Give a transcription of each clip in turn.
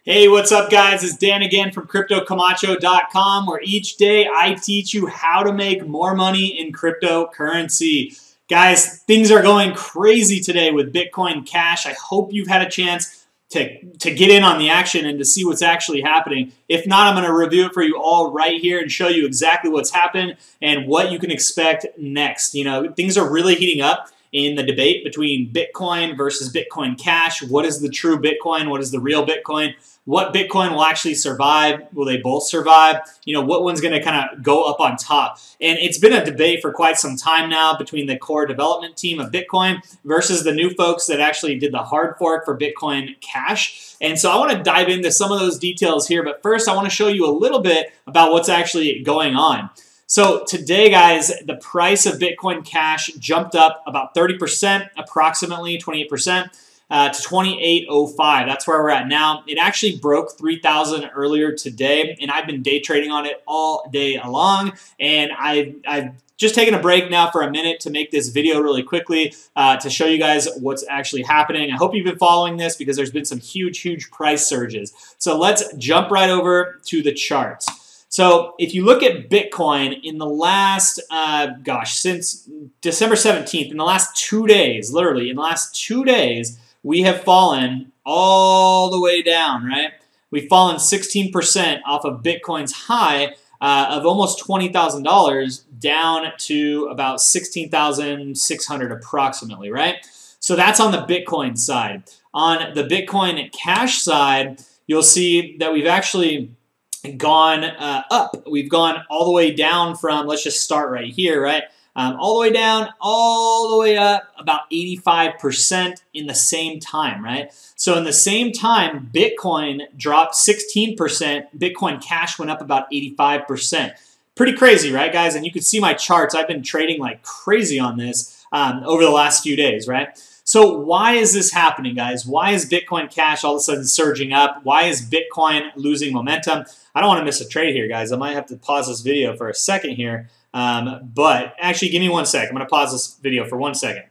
Hey, what's up, guys? It's Dan again from CryptoCamacho.com, where each day I teach you how to make more money in cryptocurrency. Guys, things are going crazy today with Bitcoin Cash. I hope you've had a chance to get in on the action and to see what's actually happening. If not, I'm going to review it for you all right here and show you exactly what's happened and what you can expect next. You know, things are really heating up in the debate between Bitcoin versus Bitcoin Cash. What is the true Bitcoin? What is the real Bitcoin? What Bitcoin will actually survive? Will they both survive? You know, what one's going to kind of go up on top? And it's been a debate for quite some time now between the core development team of Bitcoin versus the new folks that actually did the hard fork for Bitcoin Cash. And so I want to dive into some of those details here. But first, I want to show you a little bit about what's actually going on. So today, guys, the price of Bitcoin Cash jumped up about 30%, approximately 28%. To 28.05. That's where we're at now. It actually broke 3,000 earlier today, and I've been day trading on it all day long. And I've just taken a break now for a minute to make this video really quickly to show you guys what's actually happening. I hope you've been following this because there's been some huge price surges. So let's jump right over to the charts. So if you look at Bitcoin in the last, since December 17th, in the last 2 days, literally in the last 2 days, we have fallen all the way down, right? We've fallen 16% off of Bitcoin's high of almost $20,000 down to about 16,600 approximately, right? So that's on the Bitcoin side. On the Bitcoin Cash side, you'll see that we've actually gone up. We've gone all the way down from, let's just start right here, right? All the way down, all the way up, about 85% in the same time, right? So in the same time, Bitcoin dropped 16%, Bitcoin Cash went up about 85%. Pretty crazy, right, guys? And you can see my charts. I've been trading like crazy on this over the last few days, right? So why is this happening, guys? Why is Bitcoin Cash all of a sudden surging up? Why is Bitcoin losing momentum? I don't want to miss a trade here, guys. I might have to pause this video for a second here. But actually, give me 1 sec. I'm going to pause this video for 1 second.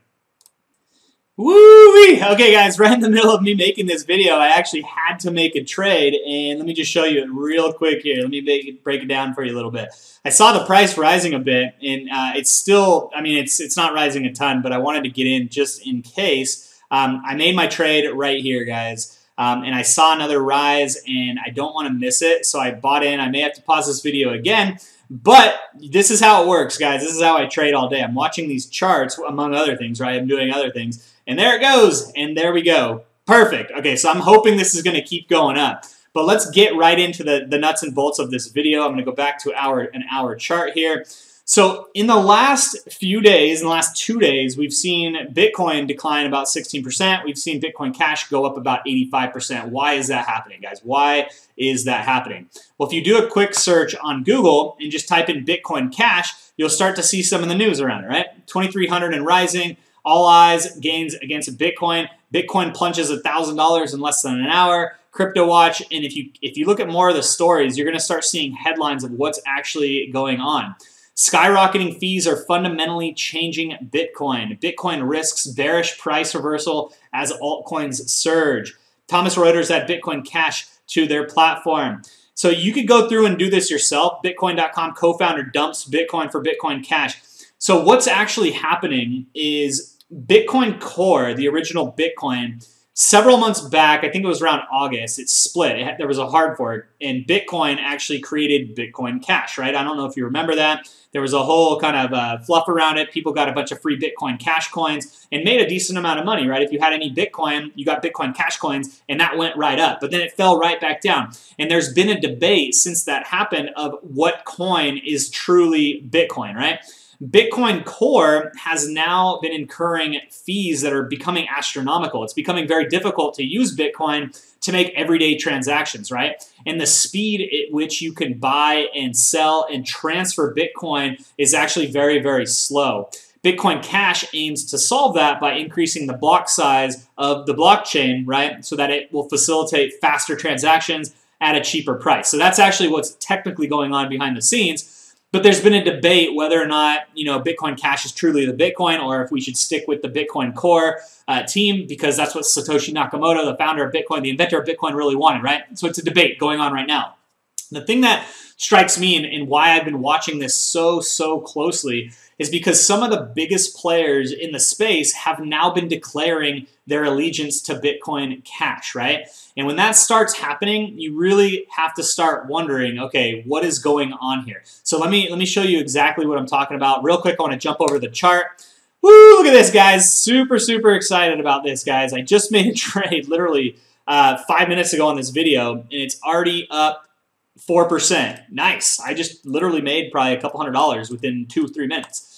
Woo-wee! Okay, guys, right in the middle of me making this video, I actually had to make a trade, and let me just show you it real quick here. Let me break it down for you a little bit. I saw the price rising a bit, and it's still, I mean, it's not rising a ton, but I wanted to get in just in case. I made my trade right here, guys. And I saw another rise, and I don't want to miss it, so I bought in. I may have to pause this video again, but this is how it works, guys. This is how I trade all day. I'm watching these charts, among other things, right? I'm doing other things, and there it goes, and there we go. Perfect. Okay, so I'm hoping this is going to keep going up. But let's get right into the nuts and bolts of this video. I'm going to go back to an hour chart here. So in the last few days, in the last 2 days, we've seen Bitcoin decline about 16%. We've seen Bitcoin Cash go up about 85%. Why is that happening, guys? Why is that happening? Well, if you do a quick search on Google and just type in Bitcoin Cash, you'll start to see some of the news around it, right? 2,300 and rising, all eyes gains against Bitcoin. Bitcoin plunges $1,000 in less than an hour. Crypto Watch, and if you look at more of the stories, you're going to start seeing headlines of what's actually going on. Skyrocketing fees are fundamentally changing Bitcoin. Bitcoin risks bearish price reversal as altcoins surge. Thomas Reuters add Bitcoin Cash to their platform. So you could go through and do this yourself. Bitcoin.com co-founder dumps Bitcoin for Bitcoin Cash. So what's actually happening is Bitcoin Core, the original Bitcoin, several months back, I think it was around August, it split. There was a hard fork, and Bitcoin actually created Bitcoin Cash, right? I don't know if you remember that. There was a whole kind of fluff around it. People got a bunch of free Bitcoin Cash coins and made a decent amount of money, right? If you had any Bitcoin, you got Bitcoin Cash coins, and that went right up. But then it fell right back down. And there's been a debate since that happened of what coin is truly Bitcoin, right? Bitcoin Core has now been incurring fees that are becoming astronomical. It's becoming very difficult to use Bitcoin to make everyday transactions, right? And the speed at which you can buy and sell and transfer Bitcoin is actually very slow. Bitcoin Cash aims to solve that by increasing the block size of the blockchain, right? So that it will facilitate faster transactions at a cheaper price. So that's actually what's technically going on behind the scenes. But there's been a debate whether or not, you know, Bitcoin Cash is truly the Bitcoin, or if we should stick with the Bitcoin Core team, because that's what Satoshi Nakamoto, the founder of Bitcoin, the inventor of Bitcoin, really wanted, right? So it's a debate going on right now. The thing that strikes me and why I've been watching this so closely is because some of the biggest players in the space have now been declaring their allegiance to Bitcoin Cash, right? And when that starts happening, you really have to start wondering, okay, what is going on here? So let me show you exactly what I'm talking about. Real quick, I want to jump over the chart. Woo, look at this, guys. Super excited about this, guys. I just made a trade literally 5 minutes ago on this video, and it's already up 4%. Nice. I just literally made probably a couple $100 within 2-3 minutes.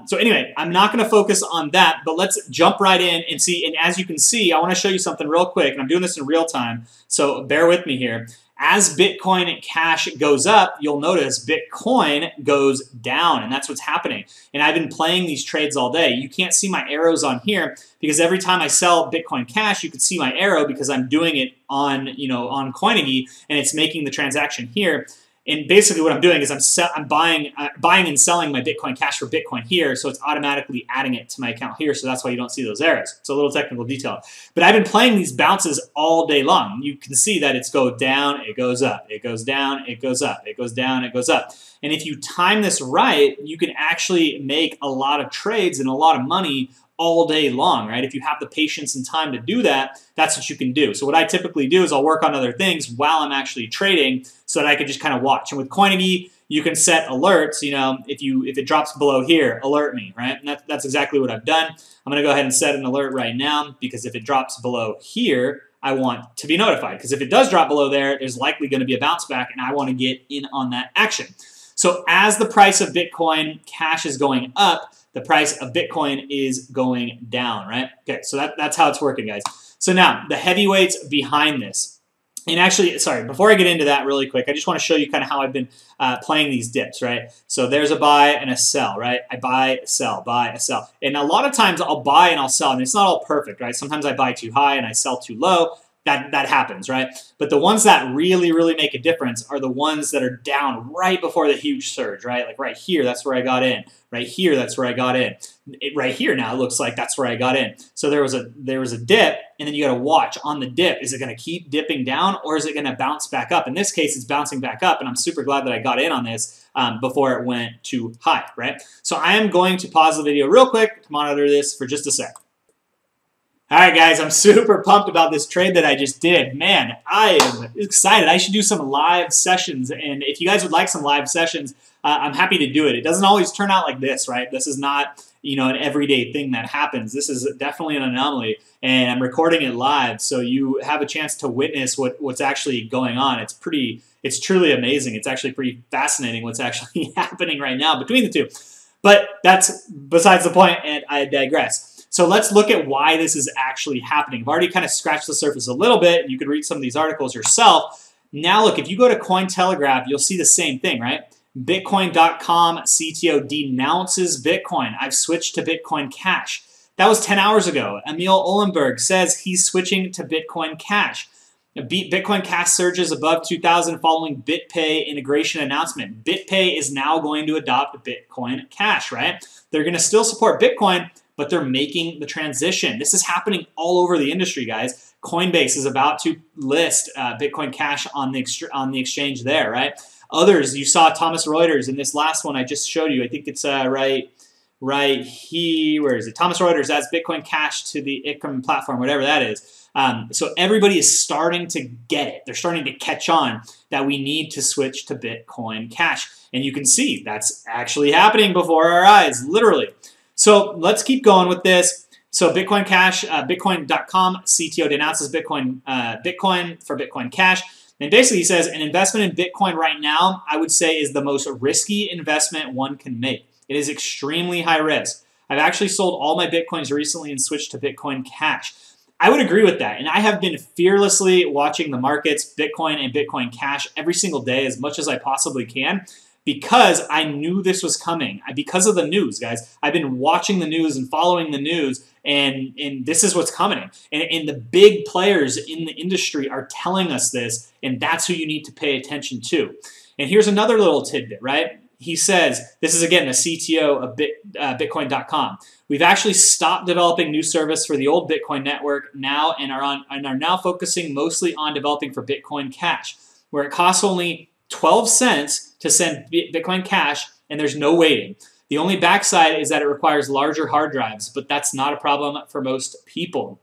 So anyway, I'm not going to focus on that, but let's jump right in and see. And as you can see, I want to show you something real quick, and I'm doing this in real time, so bear with me here. As Bitcoin Cash goes up, you'll notice Bitcoin goes down, and that's what's happening. And I've been playing these trades all day. You can't see my arrows on here because every time I sell Bitcoin Cash, you can see my arrow because I'm doing it on, you know, on Coinigy, and it's making the transaction here. And basically what I'm doing is I'm buying and selling my Bitcoin Cash for Bitcoin here, so it's automatically adding it to my account here, so that's why you don't see those arrows. It's a little technical detail. But I've been playing these bounces all day long. You can see that it's go down, it goes up, it goes down, it goes up, it goes down, it goes up. And if you time this right, you can actually make a lot of trades and a lot of money all day long, right? If you have the patience and time to do that, that's what you can do. So what I typically do is I'll work on other things while I'm actually trading so that I can just kind of watch. And with Coinigy, you can set alerts, you know, if it drops below here, alert me, right? And that's exactly what I've done. I'm gonna go ahead and set an alert right now because if it drops below here, I want to be notified, because if it does drop below there, there's likely gonna be a bounce back and I wanna get in on that action. So as the price of Bitcoin Cash is going up, the price of Bitcoin is going down, right? Okay, so that's how it's working, guys. So now, the heavyweights behind this. And actually, sorry, before I get into that really quick, I just want to show you kind of how I've been playing these dips, right? So there's a buy and a sell, right? I buy, sell, buy, sell. And a lot of times I'll buy and I'll sell, and it's not all perfect, right? Sometimes I buy too high and I sell too low. That happens, right? But the ones that really make a difference are the ones that are down right before the huge surge, right? Like right here, that's where I got in. Right here, that's where I got in. Right here now, it looks like that's where I got in. So there was a dip, and then you got to watch on the dip. Is it going to keep dipping down, or is it going to bounce back up? In this case, it's bouncing back up, and I'm super glad that I got in on this before it went too high, right? So I am going to pause the video real quick to monitor this for just a sec. All right, guys, I'm super pumped about this trade that I just did. Man, I am excited. I should do some live sessions, and if you guys would like some live sessions, I'm happy to do it. It doesn't always turn out like this, right? This is not, you know, an everyday thing that happens. This is definitely an anomaly, and I'm recording it live, so you have a chance to witness what's actually going on. It's truly amazing. It's actually pretty fascinating what's actually happening right now between the two. But that's besides the point, and I digress. So let's look at why this is actually happening. I've already kind of scratched the surface a little bit, and you could read some of these articles yourself. Now look, if you go to Cointelegraph, you'll see the same thing, right? Bitcoin.com CTO denounces Bitcoin. I've switched to Bitcoin Cash. That was 10 hours ago. Emil Ohlenberg says he's switching to Bitcoin Cash. Bitcoin Cash surges above 2,000 following BitPay integration announcement. BitPay is now going to adopt Bitcoin Cash, right? They're going to still support Bitcoin, but they're making the transition. This is happening all over the industry, guys. Coinbase is about to list Bitcoin Cash on the exchange there, right? Others, you saw Thomas Reuters in this last one I just showed you. I think it's right here. Where is it? Thomas Reuters adds Bitcoin Cash to the ICM platform, whatever that is. So everybody is starting to get it. They're starting to catch on that we need to switch to Bitcoin Cash. And you can see that's actually happening before our eyes, literally. So let's keep going with this. So Bitcoin Cash, Bitcoin.com CTO denounces Bitcoin for Bitcoin Cash. And basically he says, an investment in Bitcoin right now, I would say, is the most risky investment one can make. It is extremely high risk. I've actually sold all my Bitcoins recently and switched to Bitcoin Cash. I would agree with that. And I have been fearlessly watching the markets, Bitcoin and Bitcoin Cash, every single day as much as I possibly can, because I knew this was coming. Because of the news, guys. I've been watching the news and following the news, and this is what's coming. And the big players in the industry are telling us this, and that's who you need to pay attention to. And here's another little tidbit, right? he says, this is again the CTO of Bitcoin.com. We've actually stopped developing new service for the old Bitcoin network now and are now focusing mostly on developing for Bitcoin Cash, where it costs only 12 cents to send Bitcoin Cash and there's no waiting. The only backside is that it requires larger hard drives, but that's not a problem for most people.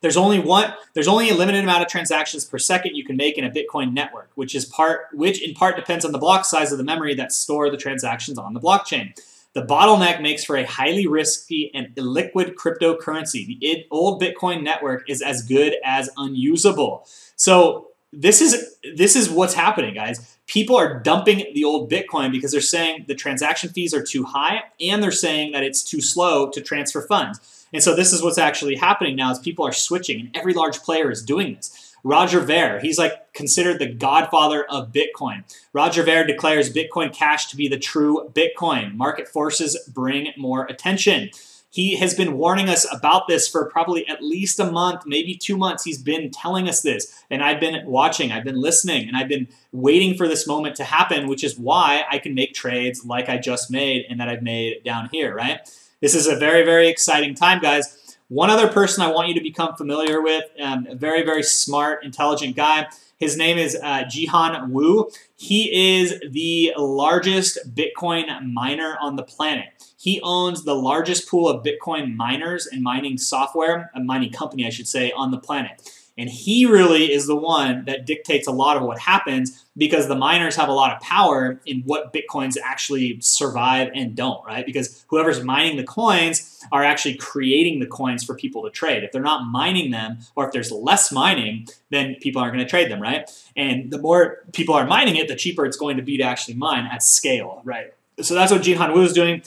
There's only a limited amount of transactions per second you can make in a Bitcoin network, which in part depends on the block size of the memory that store the transactions on the blockchain. The bottleneck makes for a highly risky and illiquid cryptocurrency. The old Bitcoin network is as good as unusable. So this is what's happening, guys. People are dumping the old Bitcoin because they're saying the transaction fees are too high and they're saying that it's too slow to transfer funds. And so this is what's actually happening now is people are switching, and every large player is doing this. Roger Ver, he's like considered the godfather of Bitcoin. Roger Ver declares Bitcoin Cash to be the true Bitcoin. Market forces bring more attention. He has been warning us about this for probably at least a month, maybe 2 months. He's been telling us this, and I've been watching, I've been listening, and I've been waiting for this moment to happen, which is why I can make trades like I just made and that I've made down here, right? This is a very, very exciting time, guys. One other person I want you to become familiar with, a very, very smart, intelligent guy. His name is Jian Wu. He is the largest Bitcoin miner on the planet. He owns the largest pool of Bitcoin miners and mining software, a mining company, I should say, on the planet. And he really is the one that dictates a lot of what happens because the miners have a lot of power in what Bitcoins actually survive and don't, right? Because whoever's mining the coins are actually creating the coins for people to trade. If they're not mining them, or if there's less mining, then people aren't going to trade them, right? And the more people are mining it, the cheaper it's going to be to actually mine at scale, right? So that's what Jian Wu is doing.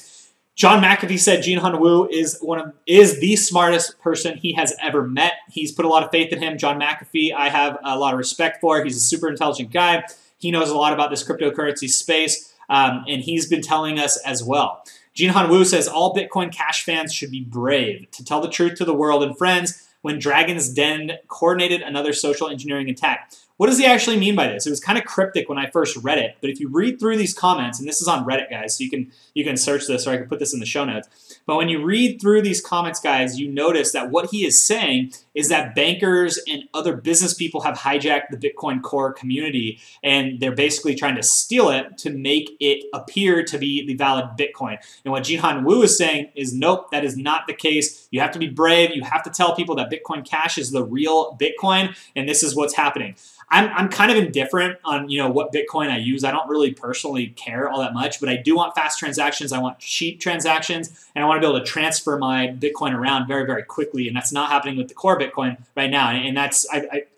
John McAfee said Jian Wu is the smartest person he has ever met. He's put a lot of faith in him. John McAfee, I have a lot of respect for. He's a super intelligent guy. He knows a lot about this cryptocurrency space, and he's been telling us as well. Jian Wu says all Bitcoin Cash fans should be brave to tell the truth to the world and friends when Dragon's Den coordinated another social engineering attack. What does he actually mean by this? It was kind of cryptic when I first read it, but if you read through these comments, and this is on Reddit, guys, so you can search this, or I can put this in the show notes. But when you read through these comments, guys, you notice that what he is saying is that bankers and other business people have hijacked the Bitcoin core community, and they're basically trying to steal it to make it appear to be the valid Bitcoin. And what Jian Wu is saying is, nope, that is not the case. You have to be brave. You have to tell people that Bitcoin Cash is the real Bitcoin, and this is what's happening. I'm kind of indifferent on what Bitcoin I use. I don't really personally care all that much, but I do want fast transactions. I want cheap transactions, and I want to be able to transfer my Bitcoin around very, very quickly. And that's not happening with the core Bitcoin right now. And that's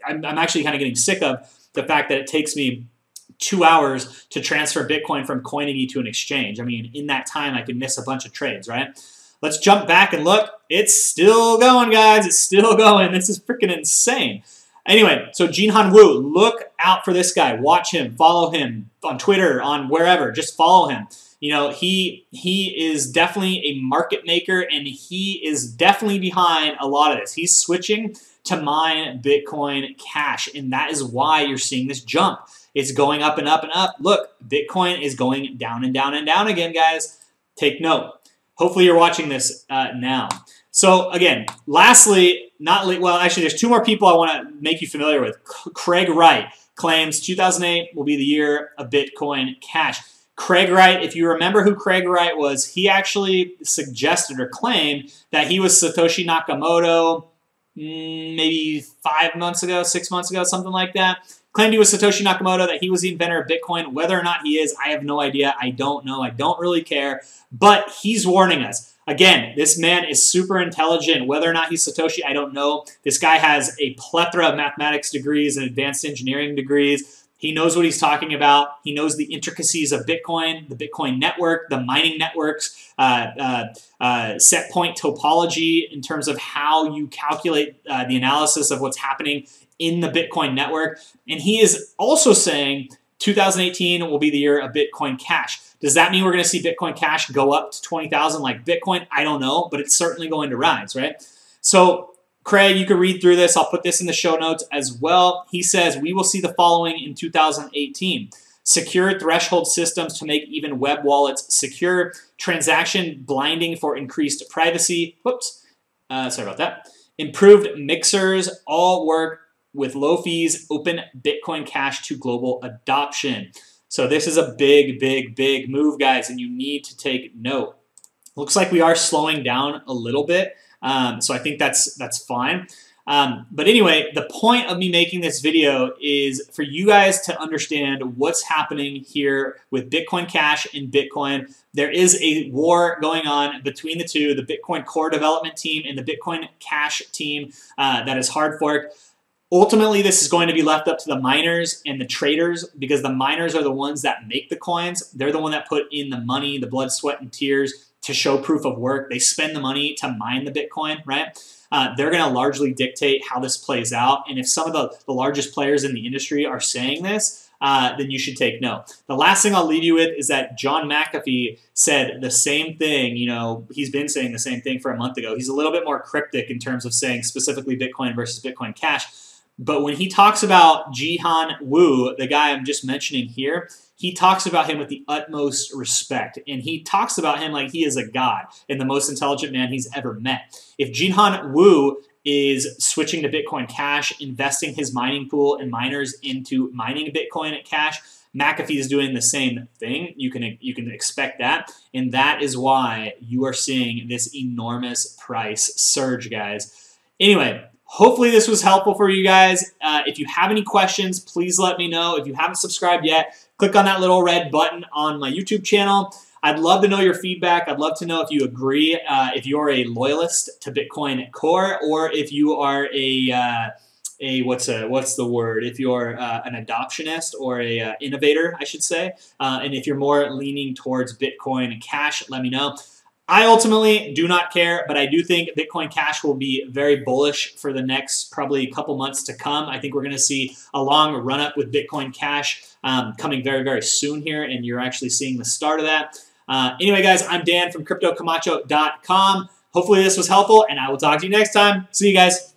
I'm actually kind of getting sick of the fact that it takes me 2 hours to transfer Bitcoin from Coinigy to an exchange. I mean, in that time, I could miss a bunch of trades, right? Let's jump back and look. It's still going, guys. It's still going. This is freaking insane. Anyway, so Jian Wu, look out for this guy. Watch him, follow him on Twitter, on wherever. Just follow him. He is definitely a market maker, and he is definitely behind a lot of this. He's switching to mine Bitcoin Cash, and that is why you're seeing this jump. It's going up and up and up. Look, Bitcoin is going down and down and down again, guys. Take note. Hopefully you're watching this now. So again, lastly, actually there's 2 more people I want to make you familiar with. Craig Wright claims 2008 will be the year of Bitcoin Cash. Craig Wright, if you remember who Craig Wright was, he actually suggested or claimed that he was Satoshi Nakamoto maybe 5 months ago, 6 months ago, something like that. Claimed he was Satoshi Nakamoto, that he was the inventor of Bitcoin. Whether or not he is, I have no idea. I don't know. I don't really care. But he's warning us. Again, this man is super intelligent. Whether or not he's Satoshi, I don't know. This guy has a plethora of mathematics degrees and advanced engineering degrees. He knows what he's talking about. He knows the intricacies of Bitcoin, the Bitcoin network, the mining networks, set point topology in terms of how you calculate the analysis of what's happening in the Bitcoin network. And he is also saying 2018 will be the year of Bitcoin Cash. Does that mean we're going to see Bitcoin Cash go up to 20,000 like Bitcoin? I don't know, but it's certainly going to rise, right? So Craig, you can read through this. I'll put this in the show notes as well. He says, we will see the following in 2018. secure threshold systems to make even web wallets secure, transaction blinding for increased privacy. Whoops, sorry about that. Improved mixers, all work with low fees, open Bitcoin Cash to global adoption. So this is a big, big, big move, guys, and you need to take note. Looks like we are slowing down a little bit, so I think that's fine. But anyway, the point of me making this video is for you guys to understand what's happening here with Bitcoin Cash and Bitcoin. There is a war going on between the two, the Bitcoin core development team and the Bitcoin Cash team that is hard forked. Ultimately, this is going to be left up to the miners and the traders because the miners are the ones that make the coins. They're the one that put in the money, the blood, sweat, and tears to show proof of work. They spend the money to mine the Bitcoin, right? They're going to largely dictate how this plays out. And if some of the largest players in the industry are saying this, then you should take note. The last thing I'll leave you with is that John McAfee said the same thing. You know, he's been saying the same thing for a month ago. He's a little bit more cryptic in terms of saying specifically Bitcoin versus Bitcoin Cash. But when he talks about Jian Wu, the guy I'm just mentioning here, he talks about him with the utmost respect. And he talks about him like he is a god and the most intelligent man he's ever met. If Jian Wu is switching to Bitcoin Cash, investing his mining pool and miners into mining Bitcoin at Cash, McAfee is doing the same thing. You can expect that. And that is why you are seeing this enormous price surge, guys. Anyway, hopefully this was helpful for you guys. If you have any questions, please let me know. If you haven't subscribed yet, click on that little red button on my YouTube channel. I'd love to know your feedback. I'd love to know if you agree, if you're a loyalist to Bitcoin Core, or if you are what's the word? If you're an adoptionist or a innovator, I should say. And if you're more leaning towards Bitcoin Cash, let me know. I ultimately do not care, but I do think Bitcoin Cash will be very bullish for the next probably couple months to come. I think we're going to see a long run up with Bitcoin Cash coming very, very soon here, and you're actually seeing the start of that. Anyway, guys, I'm Dan from CryptoCamacho.com. Hopefully this was helpful, and I will talk to you next time. See you guys.